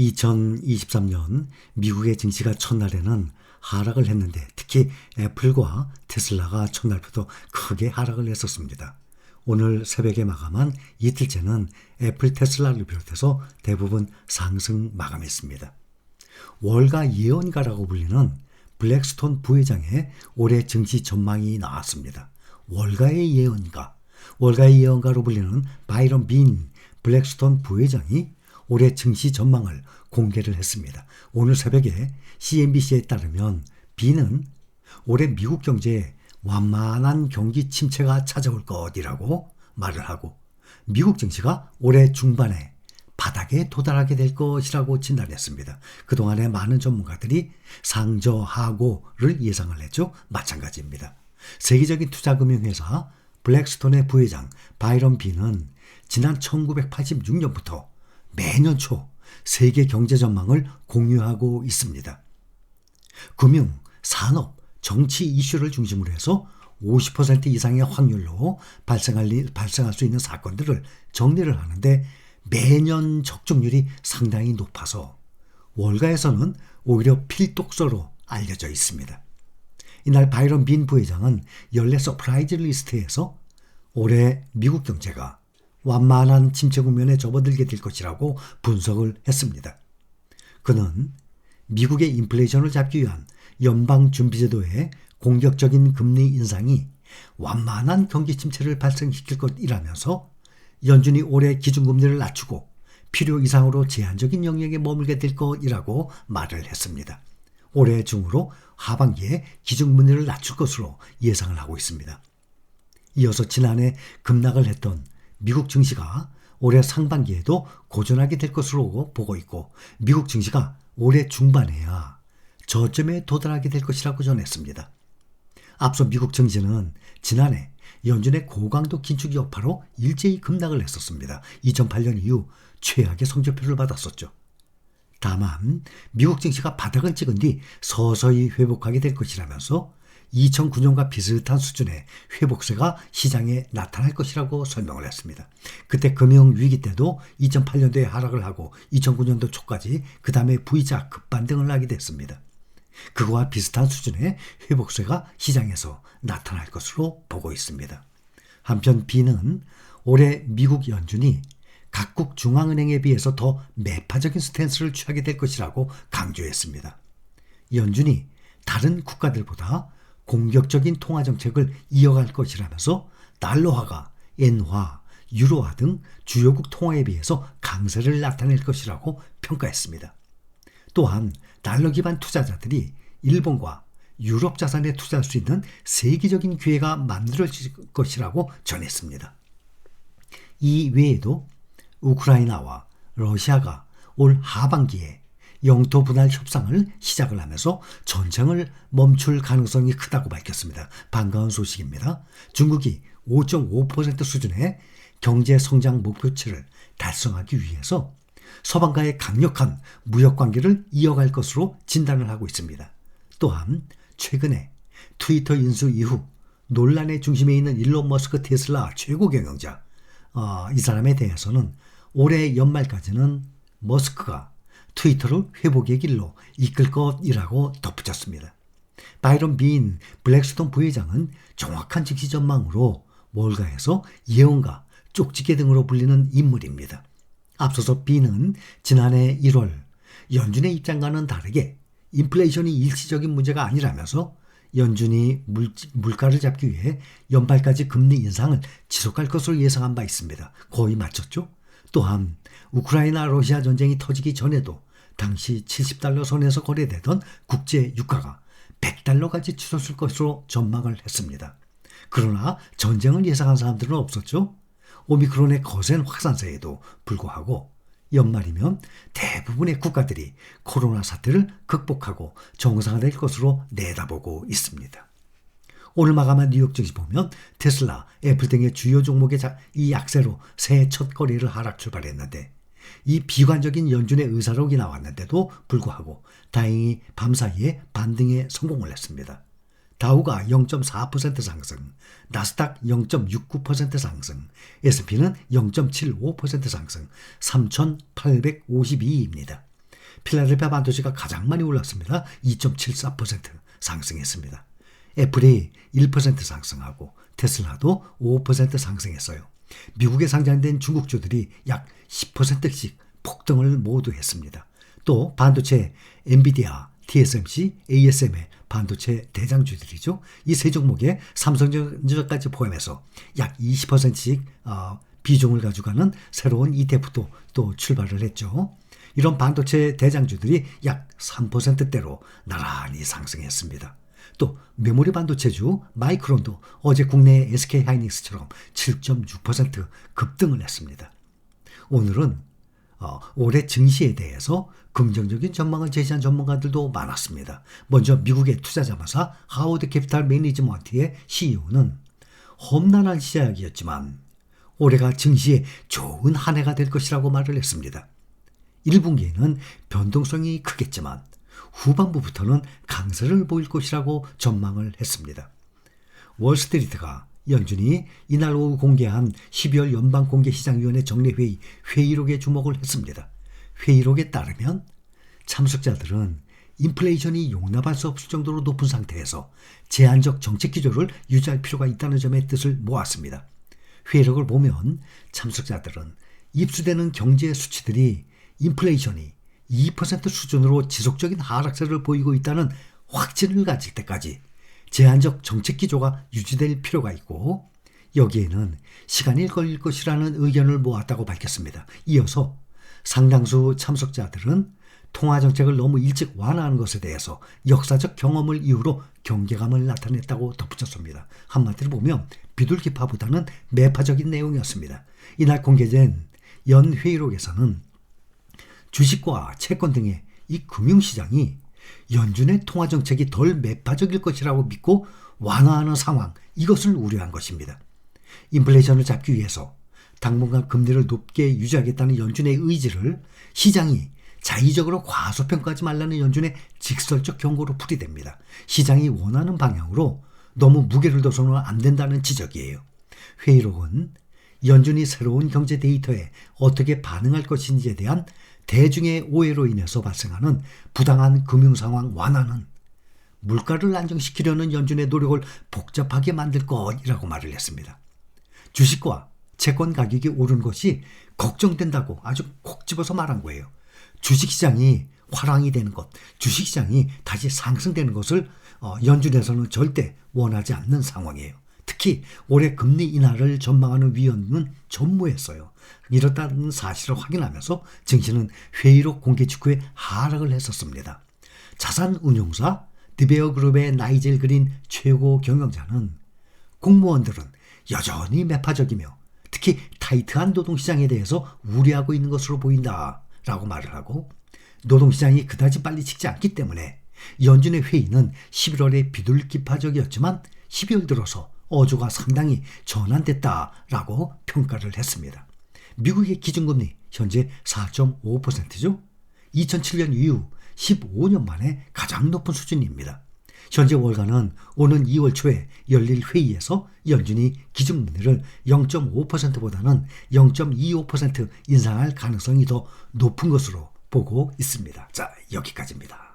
2023년 미국의 증시가 첫날에는 하락을 했는데 특히 애플과 테슬라가 첫날부터 크게 하락을 했었습니다. 오늘 새벽에 마감한 이틀째는 애플, 테슬라를 비롯해서 대부분 상승 마감했습니다. 월가 예언가라고 불리는 블랙스톤 부회장의 올해 증시 전망이 나왔습니다. 월가의 예언가로 불리는 바이런 빈 블랙스톤 부회장이 올해 증시 전망을 공개를 했습니다. 오늘 새벽에 CNBC에 따르면 빈은 올해 미국 경제에 완만한 경기 침체가 찾아올 것이라고 말을 하고 미국 증시가 올해 중반에 바닥에 도달하게 될 것이라고 진단했습니다. 그동안에 많은 전문가들이 상저하고를 예상을 했죠. 마찬가지입니다. 세계적인 투자금융회사 블랙스톤의 부회장 바이런 빈은 지난 1986년부터 매년 초 세계 경제 전망을 공유하고 있습니다. 금융, 산업, 정치 이슈를 중심으로 해서 50% 이상의 확률로 발생할 수 있는 사건들을 정리를 하는데 매년 적중률이 상당히 높아서 월가에서는 오히려 필독서로 알려져 있습니다. 이날 바이런 빈 부회장은 연례 서프라이즈 리스트에서 올해 미국 경제가 완만한 침체 국면에 접어들게 될 것이라고 분석을 했습니다. 그는 미국의 인플레이션을 잡기 위한 연방준비제도의 공격적인 금리 인상이 완만한 경기 침체를 발생시킬 것이라면서 연준이 올해 기준금리를 낮추고 필요 이상으로 제한적인 영역에 머물게 될 것이라고 말을 했습니다. 올해 중으로 하반기에 기준금리를 낮출 것으로 예상을 하고 있습니다. 이어서 지난해 급락을 했던 미국 증시가 올해 상반기에도 고전하게 될 것으로 보고 있고 미국 증시가 올해 중반에야 저점에 도달하게 될 것이라고 전했습니다. 앞서 미국 증시는 지난해 연준의 고강도 긴축 여파로 일제히 급락을 했었습니다. 2008년 이후 최악의 성적표를 받았었죠. 다만 미국 증시가 바닥은 찍은 뒤 서서히 회복하게 될 것이라면서 2009년과 비슷한 수준의 회복세가 시장에 나타날 것이라고 설명을 했습니다. 그때 금융위기 때도 2008년도에 하락을 하고 2009년도 초까지 그 다음에 V자 급반등을 하게 됐습니다. 그거와 비슷한 수준의 회복세가 시장에서 나타날 것으로 보고 있습니다. 한편 B는 올해 미국 연준이 각국 중앙은행에 비해서 더 매파적인 스탠스를 취하게 될 것이라고 강조했습니다. 연준이 다른 국가들보다 공격적인 통화정책을 이어갈 것이라면서 달러화가 엔화, 유로화 등 주요국 통화에 비해서 강세를 나타낼 것이라고 평가했습니다. 또한 달러 기반 투자자들이 일본과 유럽 자산에 투자할 수 있는 세계적인 기회가 만들어질 것이라고 전했습니다. 이 외에도 우크라이나와 러시아가 올 하반기에 영토 분할 협상을 시작을 하면서 전쟁을 멈출 가능성이 크다고 밝혔습니다. 반가운 소식입니다. 중국이 5.5% 수준의 경제 성장 목표치를 달성하기 위해서 서방과의 강력한 무역 관계를 이어갈 것으로 진단을 하고 있습니다. 또한 최근에 트위터 인수 이후 논란의 중심에 있는 일론 머스크 테슬라 최고 경영자 이 사람에 대해서는 올해 연말까지는 머스크가 트위터를 회복의 길로 이끌 것이라고 덧붙였습니다. 바이런 빈 블랙스톤 부회장은 정확한 증시 전망으로 월가에서 예언가, 쪽지게 등으로 불리는 인물입니다. 앞서서 빈은 지난해 1월 연준의 입장과는 다르게 인플레이션이 일시적인 문제가 아니라면서 연준이 물가를 잡기 위해 연말까지 금리 인상을 지속할 것으로 예상한 바 있습니다. 거의 맞췄죠? 또한 우크라이나 러시아 전쟁이 터지기 전에도 당시 70달러 선에서 거래되던 국제 유가가 100달러까지 치솟을 것으로 전망을 했습니다. 그러나 전쟁을 예상한 사람들은 없었죠. 오미크론의 거센 확산세에도 불구하고 연말이면 대부분의 국가들이 코로나 사태를 극복하고 정상화될 것으로 내다보고 있습니다. 오늘 마감한 뉴욕 증시 보면 테슬라, 애플 등의 주요 종목의 이 약세로 새해 첫 거래를 하락 출발했는데 이 비관적인 연준의 의사록이 나왔는데도 불구하고 다행히 밤사이에 반등에 성공을 했습니다. 다우가 0.4% 상승, 나스닥 0.69% 상승, S&P는 0.75% 상승, 3,852입니다. 필라델피아 반도체가 가장 많이 올랐습니다. 2.74% 상승했습니다. 애플이 1% 상승하고 테슬라도 5% 상승했어요. 미국에 상장된 중국주들이 약 10%씩 폭등을 모두 했습니다. 또 반도체 엔비디아, TSMC, ASML 반도체 대장주들이죠. 이 세 종목에 삼성전자까지 포함해서 약 20%씩 비중을 가져가는 새로운 ETF도 또 출발을 했죠. 이런 반도체 대장주들이 약 3%대로 나란히 상승했습니다. 또 메모리 반도체주 마이크론도 어제 국내 SK하이닉스처럼 7.6% 급등을 했습니다. 오늘은 올해 증시에 대해서 긍정적인 전망을 제시한 전문가들도 많았습니다. 먼저 미국의 투자자마사 하워드 캐피탈 매니지먼트의 CEO는 험난한 시작이었지만 올해가 증시에 좋은 한 해가 될 것이라고 말을 했습니다. 1분기에는 변동성이 크겠지만 후반부부터는 강세를 보일 것이라고 전망을 했습니다. 월스트리트가 연준이 이날 오후 공개한 12월 연방공개시장위원회 정례회의 회의록에 주목을 했습니다. 회의록에 따르면 참석자들은 인플레이션이 용납할 수 없을 정도로 높은 상태에서 제한적 정책 기조를 유지할 필요가 있다는 점의 뜻을 모았습니다. 회의록을 보면 참석자들은 입수되는 경제 수치들이 인플레이션이 2% 수준으로 지속적인 하락세를 보이고 있다는 확신을 가질 때까지 제한적 정책 기조가 유지될 필요가 있고 여기에는 시간이 걸릴 것이라는 의견을 모았다고 밝혔습니다. 이어서 상당수 참석자들은 통화정책을 너무 일찍 완화하는 것에 대해서 역사적 경험을 이유로 경계감을 나타냈다고 덧붙였습니다. 한마디로 보면 비둘기파보다는 매파적인 내용이었습니다. 이날 공개된 연회의록에서는 주식과 채권 등의 이 금융시장이 연준의 통화정책이 덜 매파적일 것이라고 믿고 완화하는 상황, 이것을 우려한 것입니다. 인플레이션을 잡기 위해서 당분간 금리를 높게 유지하겠다는 연준의 의지를 시장이 자의적으로 과소평가하지 말라는 연준의 직설적 경고로 풀이됩니다. 시장이 원하는 방향으로 너무 무게를 둬서는 안 된다는 지적이에요. 회의록은 연준이 새로운 경제 데이터에 어떻게 반응할 것인지에 대한 대중의 오해로 인해서 발생하는 부당한 금융상황 완화는 물가를 안정시키려는 연준의 노력을 복잡하게 만들 것이라고 말을 했습니다. 주식과 채권 가격이 오른 것이 걱정된다고 아주 콕 집어서 말한 거예요. 주식시장이 화랑이 되는 것, 주식시장이 다시 상승되는 것을 연준에서는 절대 원하지 않는 상황이에요. 특히 올해 금리 인하를 전망하는 위원은 전무했어요. 이렇다는 사실을 확인하면서 증시는 회의록 공개 직후에 하락을 했었습니다. 자산운용사 드베어그룹의 나이젤 그린 최고 경영자는 공무원들은 여전히 매파적이며 특히 타이트한 노동시장에 대해서 우려하고 있는 것으로 보인다라고 말을 하고 노동시장이 그다지 빨리 식지 않기 때문에 연준의 회의는 11월에 비둘기파적이었지만 12월 들어서 어조가 상당히 전환됐다라고 평가를 했습니다. 미국의 기준금리 현재 4.5%죠. 2007년 이후 15년 만에 가장 높은 수준입니다. 현재 월가는 오는 2월 초에 열릴 회의에서 연준이 기준금리를 0.5%보다는 0.25% 인상할 가능성이 더 높은 것으로 보고 있습니다. 자, 여기까지입니다.